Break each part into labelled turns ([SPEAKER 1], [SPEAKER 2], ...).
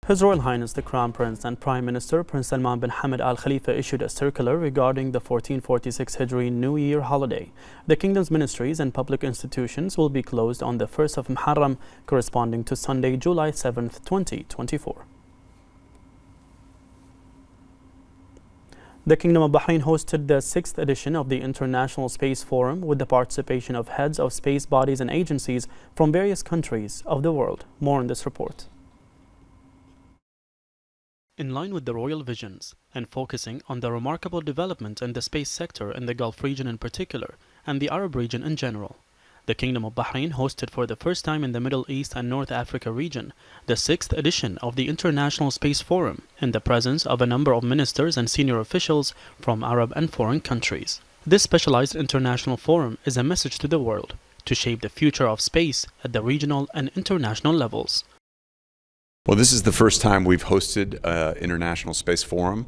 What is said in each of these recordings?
[SPEAKER 1] His Royal Highness the Crown Prince and Prime Minister Prince Salman bin Hamad Al Khalifa issued a circular regarding the 1446 Hijri New Year holiday. The kingdom's ministries and public institutions will be closed on the 1st of Muharram, corresponding to Sunday, July 7th, 2024. The Kingdom of Bahrain hosted the 6th edition of the International Space Forum with the participation of heads of space bodies and agencies from various countries of the world. More in this report. In line with the royal visions and focusing on the remarkable development in the space sector in the Gulf region in particular and the Arab region in general, the Kingdom of Bahrain hosted for the first time in the Middle East and North Africa region the 6th edition of the International Space Forum in the presence of a number of ministers and senior officials from Arab and foreign countries. This specialized international forum is a message to the world to shape the future of space at the regional and international levels.
[SPEAKER 2] Well, this is the first time we've hosted an International Space Forum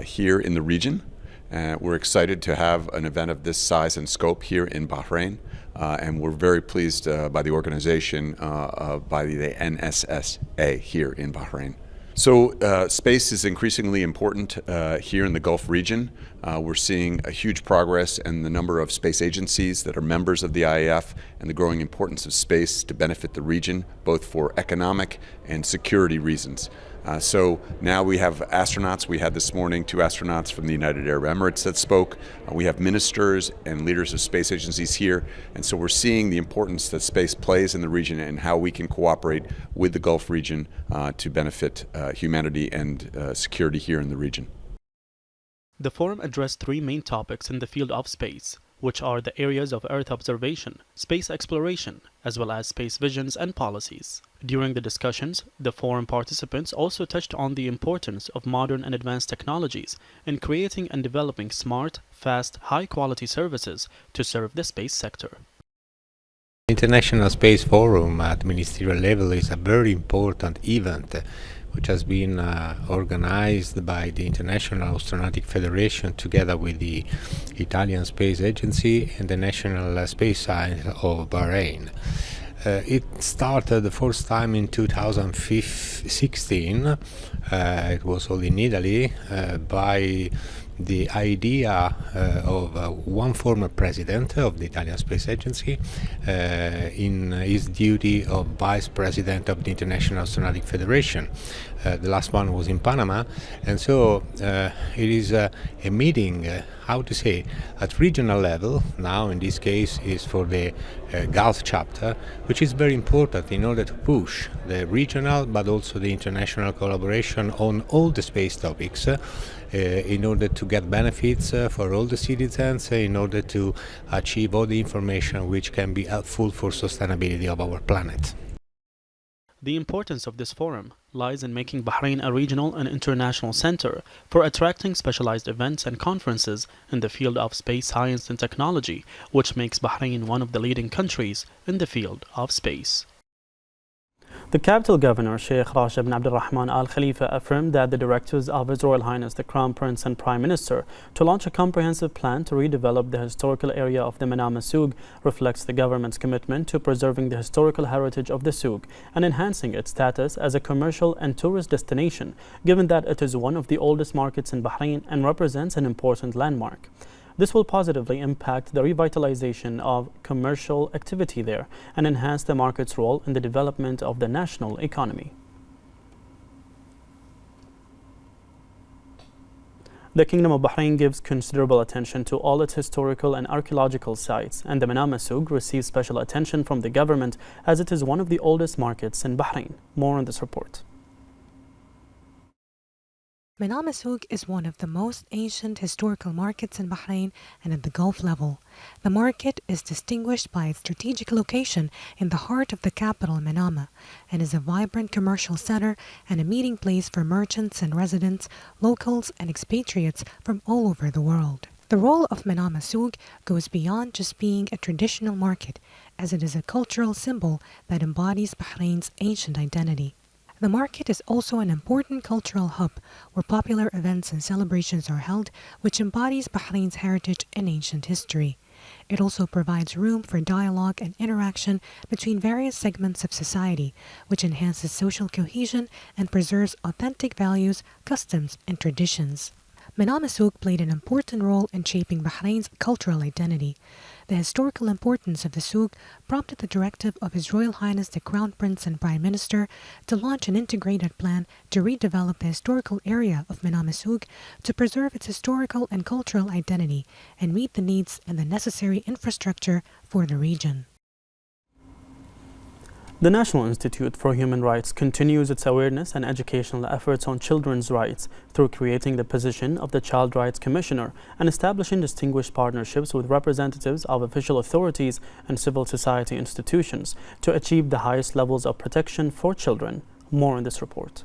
[SPEAKER 2] here in the region. We're excited to have an event of this size and scope here in Bahrain, and we're very pleased by the organization by the NSSA here in Bahrain. So space is increasingly important here in the Gulf region. We're seeing a huge progress in the number of space agencies that are members of the IAF and the growing importance of space to benefit the region, both for economic and security reasons. So now we have astronauts. We had this morning 2 astronauts from the United Arab Emirates that spoke. We have ministers and leaders of space agencies here. And so we're seeing the importance that space plays in the region and how we can cooperate with the Gulf region to benefit humanity and security here in the region.
[SPEAKER 1] The forum addressed 3 main topics in the field of space, which are the areas of Earth observation, space exploration, as well as space visions and policies. During the discussions, the forum participants also touched on the importance of modern and advanced technologies in creating and developing smart, fast, high-quality services to serve the space sector.
[SPEAKER 3] International Space Forum at ministerial level is a very important event which has been organized by the International Astronautic Federation together with the Italian Space Agency and the National Space Science of Bahrain. It started the first time in 2016. It was all in Italy by the idea of one former president of the Italian Space Agency in his duty of vice president of the International Astronautic Federation. The last one was in Panama, and so it is a meeting, at regional level. Now in this case is for the Gulf chapter, which is very important in order to push the regional but also the international collaboration on all the space topics in order to get benefits for all the citizens, in order to achieve all the information which can be helpful for sustainability of our planet.
[SPEAKER 1] The importance of this forum lies in making Bahrain a regional and international center for attracting specialized events and conferences in the field of space science and technology, which makes Bahrain one of the leading countries in the field of space. The capital governor, Sheikh Rashid bin Abdul Rahman Al Khalifa, affirmed that the directives of His Royal Highness the Crown Prince and Prime Minister to launch a comprehensive plan to redevelop the historical area of the Manama Souk reflects the government's commitment to preserving the historical heritage of the souk and enhancing its status as a commercial and tourist destination, given that it is one of the oldest markets in Bahrain and represents an important landmark. This will positively impact the revitalization of commercial activity there and enhance the market's role in the development of the national economy. The Kingdom of Bahrain gives considerable attention to all its historical and archaeological sites, and the Manama Souk receives special attention from the government as it is one of the oldest markets in Bahrain. More on this report.
[SPEAKER 4] Manama Souk is one of the most ancient historical markets in Bahrain and at the Gulf level. The market is distinguished by its strategic location in the heart of the capital, Manama, and is a vibrant commercial center and a meeting place for merchants and residents, locals and expatriates from all over the world. The role of Manama Souk goes beyond just being a traditional market, as it is a cultural symbol that embodies Bahrain's ancient identity. The market is also an important cultural hub where popular events and celebrations are held, which embodies Bahrain's heritage and ancient history. It also provides room for dialogue and interaction between various segments of society, which enhances social cohesion and preserves authentic values, customs, and traditions. Manama Souk played an important role in shaping Bahrain's cultural identity. The historical importance of the souk prompted the directive of His Royal Highness the Crown Prince and Prime Minister to launch an integrated plan to redevelop the historical area of Manama Souk to preserve its historical and cultural identity and meet the needs and the necessary infrastructure for the region.
[SPEAKER 1] The National Institute for Human Rights continues its awareness and educational efforts on children's rights through creating the position of the Child Rights Commissioner and establishing distinguished partnerships with representatives of official authorities and civil society institutions to achieve the highest levels of protection for children. More in this report.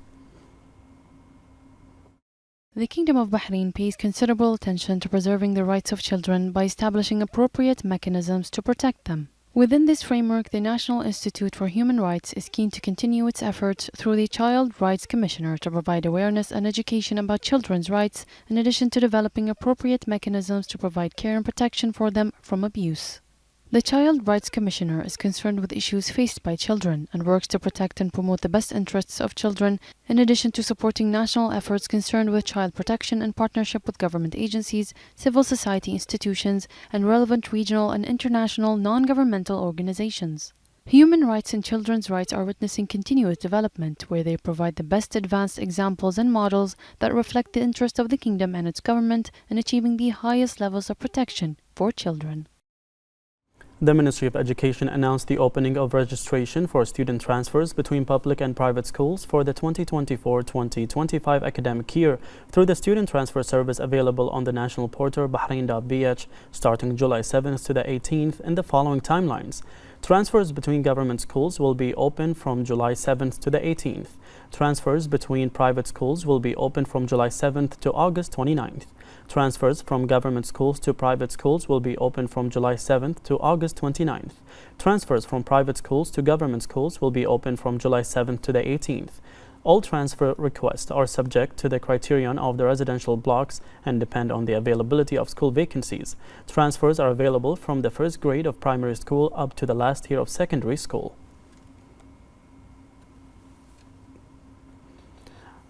[SPEAKER 5] The Kingdom of Bahrain pays considerable attention to preserving the rights of children by establishing appropriate mechanisms to protect them. Within this framework, the National Institute for Human Rights is keen to continue its efforts through the Child Rights Commissioner to provide awareness and education about children's rights, in addition to developing appropriate mechanisms to provide care and protection for them from abuse. The Child Rights Commissioner is concerned with issues faced by children and works to protect and promote the best interests of children, in addition to supporting national efforts concerned with child protection in partnership with government agencies, civil society institutions, and relevant regional and international non-governmental organizations. Human rights and children's rights are witnessing continuous development, where they provide the best advanced examples and models that reflect the interest of the kingdom and its government in achieving the highest levels of protection for children.
[SPEAKER 1] The Ministry of Education announced the opening of registration for student transfers between public and private schools for the 2024-2025 academic year through the student transfer service available on the national portal Bahrain.bh starting July 7th to the 18th in the following timelines. Transfers between government schools will be open from July 7th to the 18th. Transfers between private schools will be open from July 7th to August 29th. Transfers from government schools to private schools will be open from July 7th to August 29th. Transfers from private schools to government schools will be open from July 7th to the 18th. All transfer requests are subject to the criterion of the residential blocks and depend on the availability of school vacancies. Transfers are available from the first grade of primary school up to the last year of secondary school.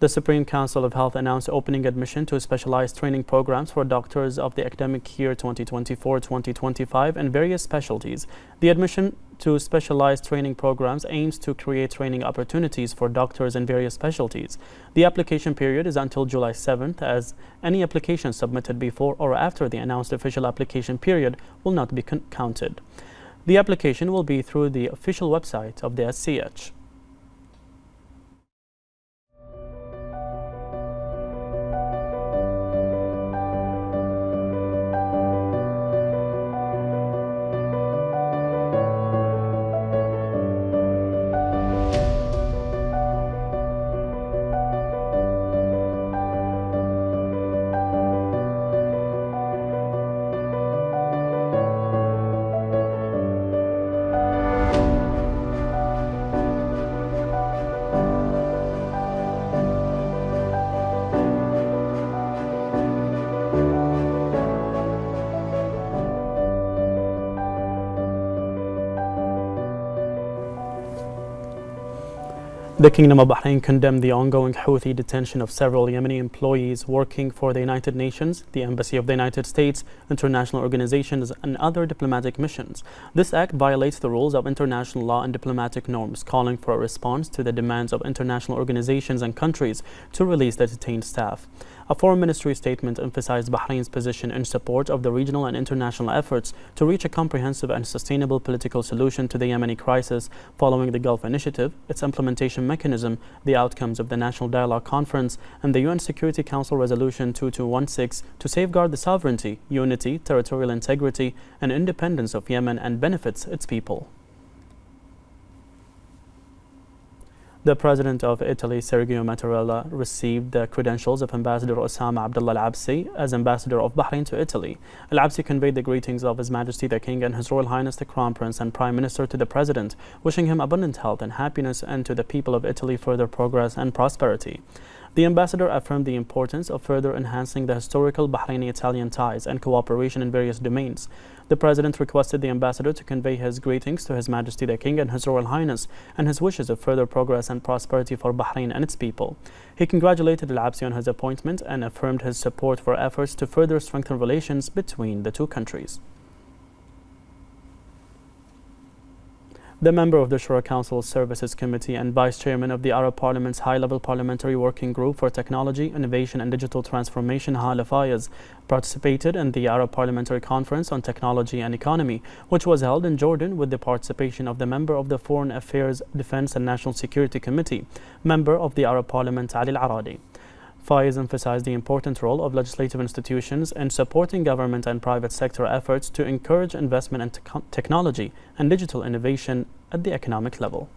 [SPEAKER 1] The Supreme Council of Health announced opening admission to specialized training programs for doctors of the academic year 2024-2025 in various specialties. The admission to specialized training programs aims to create training opportunities for doctors in various specialties. The application period is until July 7th, as any application submitted before or after the announced official application period will not be counted. The application will be through the official website of the SCH. The Kingdom of Bahrain condemned the ongoing Houthi detention of several Yemeni employees working for the United Nations, the Embassy of the United States, international organizations, and other diplomatic missions. This act violates the rules of international law and diplomatic norms, calling for a response to the demands of international organizations and countries to release the detained staff. A Foreign Ministry statement emphasized Bahrain's position in support of the regional and international efforts to reach a comprehensive and sustainable political solution to the Yemeni crisis following the Gulf Initiative, its implementation mechanism, the outcomes of the National Dialogue Conference, and the UN Security Council Resolution 2216 to safeguard the sovereignty, unity, territorial integrity, and independence of Yemen and benefits its people. The President of Italy, Sergio Mattarella, received the credentials of Ambassador Osama Abdullah Al-Absi as Ambassador of Bahrain to Italy. Al-Absi conveyed the greetings of His Majesty the King and His Royal Highness the Crown Prince and Prime Minister to the President, wishing him abundant health and happiness, and to the people of Italy further progress and prosperity. The ambassador affirmed the importance of further enhancing the historical Bahraini-Italian ties and cooperation in various domains. The President requested the ambassador to convey his greetings to His Majesty the King and His Royal Highness and his wishes of further progress and prosperity for Bahrain and its people. He congratulated Al-Absi on his appointment and affirmed his support for efforts to further strengthen relations between the two countries. The member of the Shura Council Services Committee and Vice Chairman of the Arab Parliament's High-Level Parliamentary Working Group for Technology, Innovation and Digital Transformation, Hala Fayez, participated in the Arab Parliamentary Conference on Technology and Economy, which was held in Jordan with the participation of the member of the Foreign Affairs, Defense and National Security Committee, member of the Arab Parliament Ali Al-Aradi. Fayez emphasized the important role of legislative institutions in supporting government and private sector efforts to encourage investment in technology and digital innovation at the economic level.